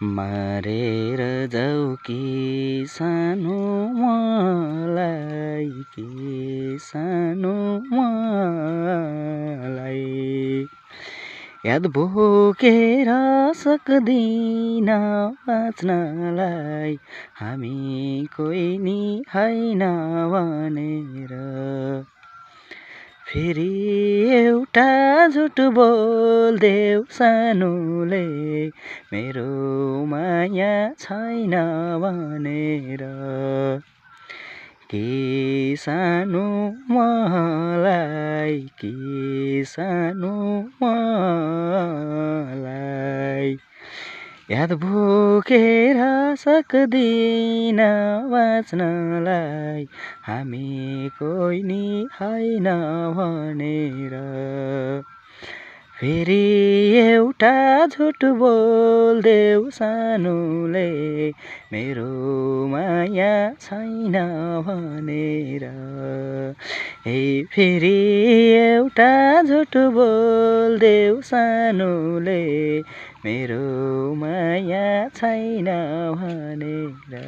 मारेर जाऊ कि सानो मलाई, कि सानो मलाई, याद बोकेर सक्दिन बाँच्नलाई, हामी कोही नि होइन भनेर। फेरि एउटा झुट बोल्देऊ सानोले, मेरो माया छैन भनेर। कि सानो मलाई, कि सानो मलाई, याद बोकेर सक्दिन बाँच्नलाई, हामी कोही नि होइन भनेर। फेरि एउटा झुट बोल्देऊ सानोले, मेरो माया छैन भनेर। फेरि एउटा झुट बोल्देऊ सानोले, मेरो माया छैन भनेर।